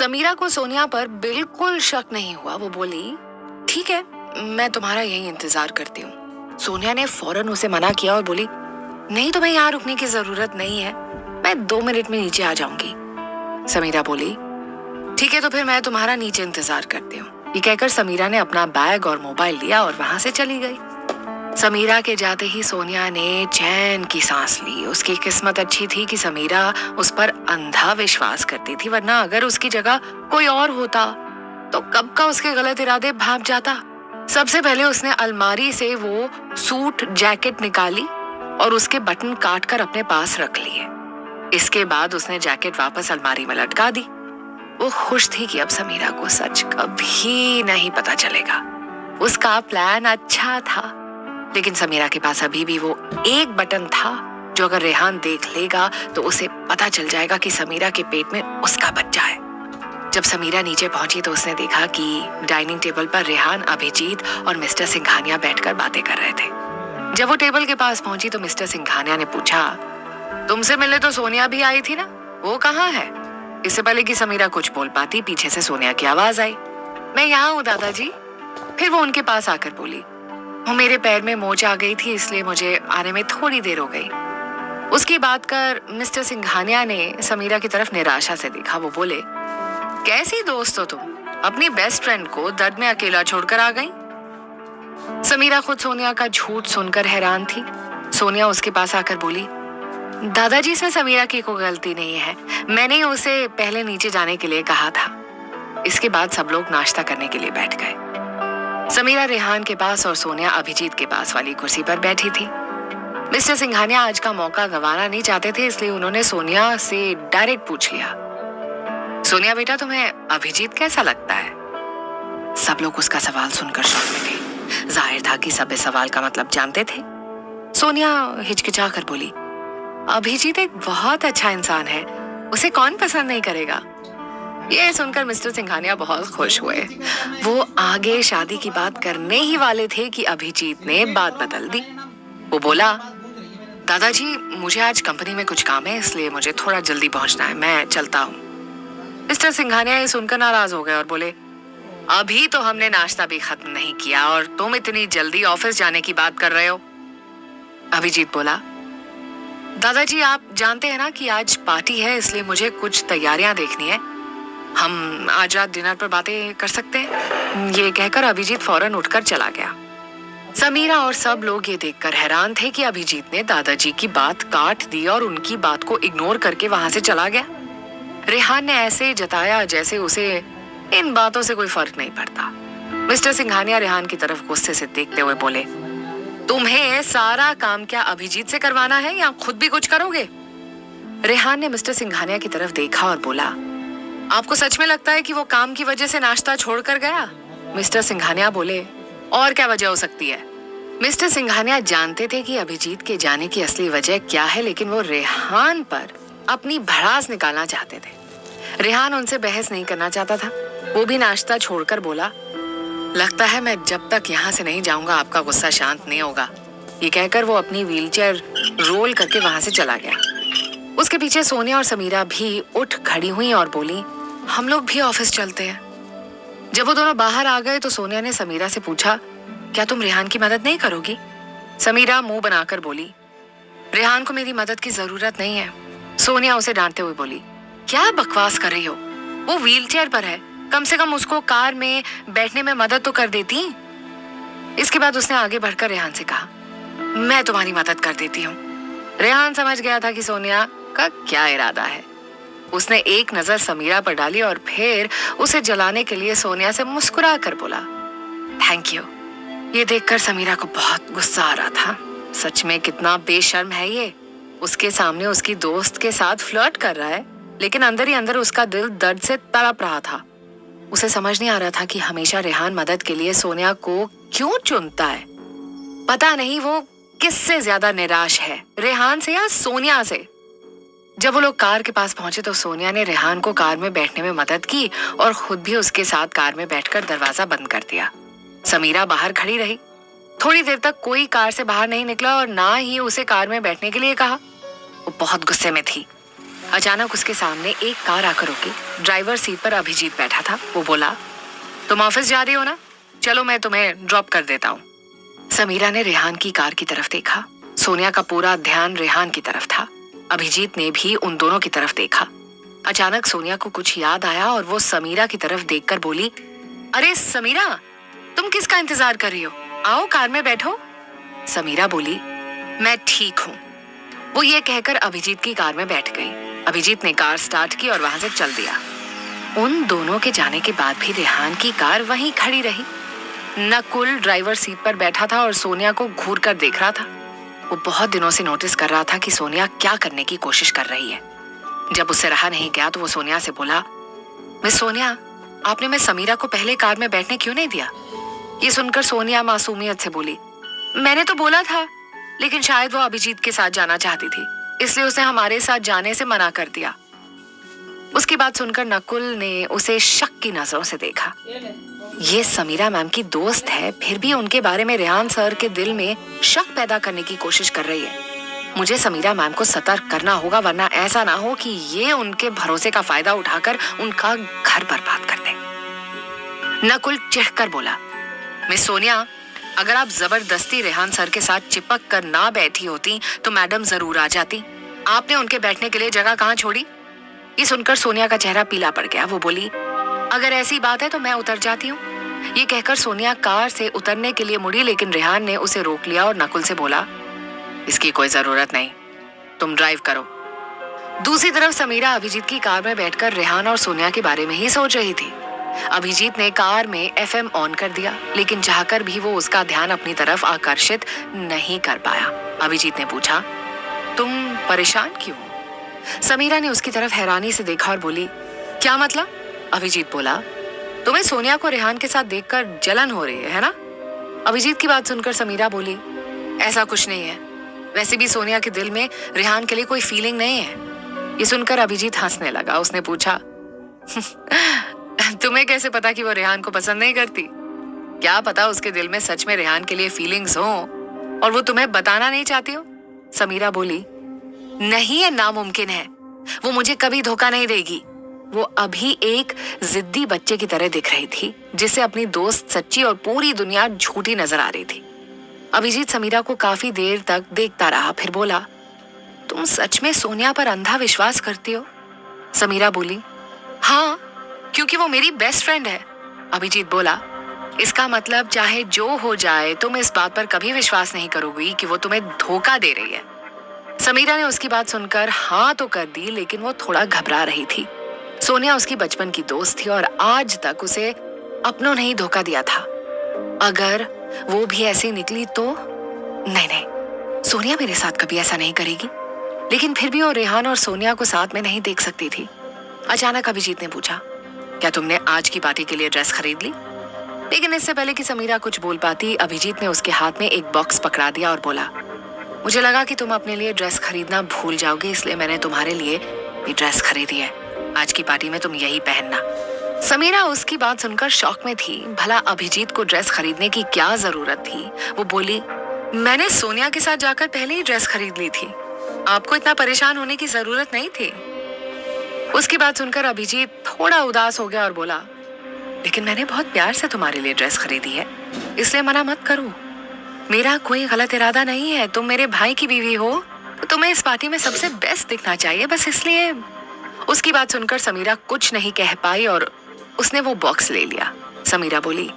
समीरा को सोनिया पर बिल्कुल शक नहीं हुआ। वो बोली, ठीक है, मैं तुम्हारा यही इंतजार करती हूँ। सोनिया ने फौरन उसे मना किया और बोली, नहीं, तुम्हें यहाँ रुकने की जरूरत नहीं है, मैं 2 मिनट में नीचे आ जाऊंगी। समीरा बोली, ठीक है, तो फिर मैं तुम्हारा नीचे इंतजार करती हूँ। ये कहकर समीरा ने अपना बैग और मोबाइल लिया और वहां से चली गई। समीरा के जाते ही सोनिया ने चैन की सांस ली। उसकी किस्मत अच्छी थी कि समीरा उस पर अंधा विश्वास करती थी, वरना अगर उसकी जगह कोई और होता तो कब का उसके गलत इरादे भाप जाता। सबसे पहले उसने अलमारी से वो सूट जैकेट निकाली और उसके बटन काट कर अपने पास रख लिए। इसके बाद उसने जैकेट वापस अलमारी में लटका दी। वो खुश थी कि अब समीरा को सच कभी नहीं पता चलेगा। उसका प्लान अच्छा था, लेकिन समीरा के पास अभी भी वो एक बटन था जो अगर रेहान देख लेगा तो उसे पता चल जाएगा कि समीरा के पेट में उसका बच्चा है। जब समीरा नीचे पहुंची तो उसने देखा कि डाइनिंग टेबल पर रेहान, अभिजीत और मिस्टर सिंघानिया बैठकर बातें कर रहे थे। जब वो टेबल के पास पहुंची तो मिस्टर सिंघानिया ने पूछा, तुमसे मिलने तो सोनिया भी आई थी ना, वो कहाँ है? इससे पहले कि समीरा कुछ बोल पाती, पीछे से सोनिया की आवाज आई, मैं यहाँ हूँ दादाजी। फिर वो उनके पास आकर बोली, वो मेरे पैर में मोच आ गई थी, इसलिए मुझे आने में थोड़ी देर हो गई। उसकी बात कर मिस्टर सिंघानिया ने समीरा की तरफ निराशा से देखा। वो बोले, कैसी दोस्त हो तुम, अपनी बेस्ट फ्रेंड को दर्द में अकेला छोड़कर आ गई। समीरा खुद सोनिया का झूठ सुनकर हैरान थी। सोनिया उसके पास आकर बोली, दादाजी, इसमें समीरा की कोई गलती नहीं है, मैंने उसे पहले नीचे जाने के लिए कहा था। इसके बाद सब लोग नाश्ता करने के लिए बैठ गए। समीरा रेहान के पास और सोनिया अभिजीत के पास वाली कुर्सी पर बैठी थी। मिस्टर सिंघानिया आज का मौका गंवाना नहीं चाहते थे, इसलिए उन्होंने सोनिया से डायरेक्ट पूछ लिया, सोनिया बेटा, तुम्हें अभिजीत कैसा लगता है? सब लोग उसका सवाल सुनकर शॉक में थे। जाहिर था कि सब इस सवाल का मतलब जानते थे। सोनिया हिचकिचा कर बोली, अभिजीत एक बहुत अच्छा इंसान है, उसे कौन पसंद नहीं करेगा। ये सुनकर मिस्टर सिंघानिया बहुत खुश हुए। वो आगे शादी की बात करने ही वाले थे कि अभिजीत ने बात बदल दी। वो बोला, दादाजी, मुझे आज कंपनी में कुछ काम है, इसलिए मुझे थोड़ा जल्दी पहुंचना है, मैं चलता हूँ। मिस्टर सिंघानिया ये सुनकर नाराज हो गए और बोले, अभी तो हमने नाश्ता भी खत्म नहीं किया और तुम इतनी जल्दी ऑफिस जाने की बात कर रहे हो। अभिजीत बोला, दादाजी, आप जानते हैं ना कि आज पार्टी है, इसलिए मुझे कुछ तैयारियां देखनी है, हम आज रात डिनर पर बातें कर सकते हैं। ये कहकर अभिजीत फौरन उठकर चला गया। समीरा और सब लोग ये देखकर हैरान थे कि अभिजीत ने दादाजी की बात काट दी और उनकी बात को इग्नोर करके वहां से चला गया। रेहान ने ऐसे जताया जैसे उसे इन बातों से कोई फर्क नहीं पड़ता। मिस्टर सिंघानिया रेहान की तरफ गुस्से से देखते हुए बोले, तुम्हें सारा काम क्या अभिजीत से करवाना है या खुद भी कुछ करोगे? रेहान ने मिस्टर सिंघानिया की तरफ देखा और बोला, आपको सच में लगता है कि वो काम की वजह से नाश्ता छोड़कर गया? मिस्टर सिंघानिया बोले, और क्या वजह हो सकती है? मिस्टर सिंघानिया जानते थे कि अभिजीत के जाने की असली वजह क्या है, लेकिन वो रेहान पर अपनी भड़ास निकालना चाहते थे। रेहान उनसे बहस नहीं करना चाहता था। वो भी नाश्ता छोड़कर बोला, लगता है मैं जब तक यहाँ से नहीं जाऊंगा आपका गुस्सा शांत नहीं होगा। ये कहकर वो अपनी व्हीलचेयर रोल करके वहां से चला गया। उसके पीछे सोनिया और समीरा भी उठ खड़ी हुई और बोली, हम लोग भी ऑफिस चलते हैं। जब वो दोनों बाहर आ गए तो सोनिया ने समीरा से पूछा, क्या तुम रेहान की मदद नहीं करोगी? समीरा मुंह बनाकर बोली, रेहान को मेरी मदद की जरूरत नहीं है। सोनिया उसे डांटते हुए बोली, क्या बकवास कर रही हो, वो व्हीलचेयर पर है, कम से कम उसको कार में बैठने में मदद तो कर देती। इसके बाद उसने आगे बढ़कर रेहान से कहा, मैं तुम्हारी मदद कर देती हूँ। रेहान समझ गया था कि सोनिया का क्या इरादा है। उसने एक नजर समीरा पर डाली और फिर उसे जलाने के लिए सोनिया से मुस्कुरा कर बोला, थैंक यू। ये देखकर समीरा को बहुत गुस्सा आ रहा था। सच में कितना बेशर्म है ये, उसके सामने उसकी दोस्त के साथ फ्लर्ट कर रहा है, लेकिन अंदर ही अंदर उसका दिल दर्द से तड़प रहा था। उसे समझ नहीं आ रहा था कि हमेशा रेहान मदद के लिए सोनिया को क्यों चुनता है। पता नहीं वो किससे ज्यादा निराश है, रेहान से या सोनिया से। जब वो लोग कार के पास पहुंचे तो सोनिया ने रेहान को कार में बैठने में मदद की और खुद भी उसके साथ कार में बैठकर दरवाजा बंद कर दिया। समीरा बाहर खड़ी रही। थोड़ी देर तक कोई कार से बाहर नहीं निकला और ना ही उसे कार में बैठने के लिए कहा। वो बहुत गुस्से में थी। अचानक उसके सामने एक कार आकर रुकी। ड्राइवर सीट पर अभिजीत बैठा था। वो बोला, तुम ऑफिस जा रही हो ना? चलो मैं तुम्हें ड्रॉप कर देता हूँ। समीरा ने रेहान की कार की तरफ देखा। सोनिया का पूरा ध्यान रेहान की तरफ था। अभिजीत ने भी उन दोनों की तरफ देखा। अचानक सोनिया को कुछ याद आया और वो समीरा की तरफ देखकर बोली, अरे समीरा, तुम किसका इंतजार कर रही हो? आओ कार में बैठो। समीरा बोली, मैं ठीक हूँ। वो ये कहकर अभिजीत की कार में बैठ गई। अभिजीत ने कार स्टार्ट की और वहां से चल दिया। उन दोनों के जाने के बाद भी रेहान की कार वहीं खड़ी रही। नकुल ड्राइवर सीट पर बैठा था और सोनिया को घूर कर देख रहा था। वो बहुत दिनों से नोटिस कर रहा था कि सोनिया क्या करने की कोशिश कर रही है। जब उससे रहा नहीं गया तो वो सोनिया से बोला, मिस सोनिया, आपने मिस समीरा को पहले कार में बैठने क्यों नहीं दिया? ये सुनकर सोनिया मासूमियत से बोली, मैंने तो बोला था, लेकिन शायद वो अभिजीत के साथ जाना चाहती थी, इसलिए उसने हमारे साथ जाने से मना कर दिया। उसकी बात सुनकर नकुल ने उसे शक की नजरों से देखा। ये समीरा मैम की दोस्त है, फिर भी उनके बारे में रेहान सर के दिल में शक पैदा करने की कोशिश कर रही है। मुझे समीरा मैम को सतर्क करना होगा, वरना ऐसा ना हो कि ये उनके भरोसे का फायदा उठाकर उनका घर बर्बाद कर दे। नकुल चिढ़कर बोला, मिस सोनिया, अगर आप जबरदस्ती रेहान सर के साथ चिपक कर ना बैठी होती तो मैडम जरूर आ जाती। आपने उनके बैठने के लिए जगह कहाँ छोड़ी? ये सुनकर सोनिया का चेहरा पीला पड़ गया। वो बोली, अगर ऐसी बात है तो मैं उतर जाती हूँ। ये कहकर सोनिया कार से उतरने के लिए मुड़ी, लेकिन रेहान ने उसे रोक लिया और नकुल से बोला, इसकी कोई जरूरत नहीं, तुम ड्राइव करो। दूसरी तरफ समीरा अभिजीत की कार में बैठकर रेहान और सोनिया के बारे में ही सोच रही थी। अभिजीत ने कार में एफएम ऑन कर दिया, लेकिन चाहकर भी वो उसका ध्यान अपनी तरफ आकर्षित नहीं कर पाया। अभिजीत ने पूछा, तुम परेशान क्यों हो? समीरा ने उसकी तरफ हैरानी से देखा और बोली, क्या मतलब? अभिजीत बोला, तुम्हें सोनिया को रेहान के साथ देखकर जलन हो रही है ना? अभिजीत की बात सुनकर समीरा बोली, ऐसा कुछ नहीं है, वैसे भी सोनिया के दिल में रेहान के लिए कोई फीलिंग नहीं है। ये सुनकर अभिजीत हंसने लगा। उसने पूछा, तुम्हें कैसे पता कि वो रेहान को पसंद नहीं करती? क्या पता उसके दिल में सच में रेहान के लिए फीलिंग्स हो और वो तुम्हें बताना नहीं चाहती हो? समीरा बोली, नहीं, ये नामुमकिन है, वो मुझे कभी धोखा नहीं देगी। वो अभी एक जिद्दी बच्चे की तरह दिख रही थी, जिसे अपनी दोस्त सच्ची और पूरी दुनिया झूठी नजर आ रही थी। अभिजीत समीरा को काफी देर तक देखता रहा, फिर बोला, तुम सच में सोनिया पर अंधा विश्वास करती हो? समीरा बोली, हाँ, क्योंकि वो मेरी बेस्ट फ्रेंड है। अभिजीत बोला, इसका मतलब चाहे जो हो जाए तुम इस बात पर कभी विश्वास नहीं करोगी कि वो तुम्हें धोखा दे रही है। समीरा ने उसकी बात सुनकर हाँ तो कर दी, लेकिन वो थोड़ा घबरा रही थी। सोनिया उसकी बचपन की दोस्त थी और आज तक उसे अपनों ने ही धोखा दिया था। अगर वो भी ऐसी निकली तो नहीं, सोनिया मेरे साथ कभी ऐसा नहीं करेगी। लेकिन फिर भी वो रेहान और सोनिया को साथ में नहीं देख सकती थी। अचानक अभिजीत ने पूछा, क्या तुमने आज की पार्टी के लिए ड्रेस खरीद ली? लेकिन इससे पहले कि समीरा कुछ बोल पाती, अभिजीत ने उसके हाथ में एक बॉक्स पकड़ा दिया और बोला, मुझे लगा कि तुम अपने लिए ड्रेस खरीदना भूल जाओगे, इसलिए मैंने तुम्हारे लिए ये ड्रेस खरीदी है। आज की पार्टी में तुम यही पहनना। समीरा उसकी बात सुनकर शॉक में थी। भला अभिजीत को ड्रेस खरीदने की क्या जरूरत थी? वो बोली, मैंने सोनिया के साथ जाकर पहले ही ड्रेस खरीद ली थी, आपको इतना परेशान होने की जरूरत नहीं थी। उसकी बात सुनकर अभिजीत थोड़ा उदास हो गया और बोला, लेकिन मैंने बहुत प्यार से तुम्हारे लिए ड्रेस खरीदी है, इसलिए मना मत करो। मेरा कोई गलत इरादा नहीं है, तुम मेरे भाई की बीवी हो तो तुम्हें इस पार्टी में सबसे बेस्ट दिखना चाहिए, बस इसलिए। उसकी बात सुनकर समीरा कुछ नहीं कह पाई और उसने वो बॉक्स ले लिया। समीरा बोली,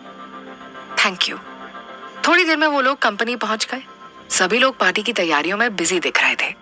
थैंक यू। थोड़ी देर में वो लोग कंपनी पहुंच गए। सभी लोग पार्टी की तैयारियों में बिजी दिख रहे थे।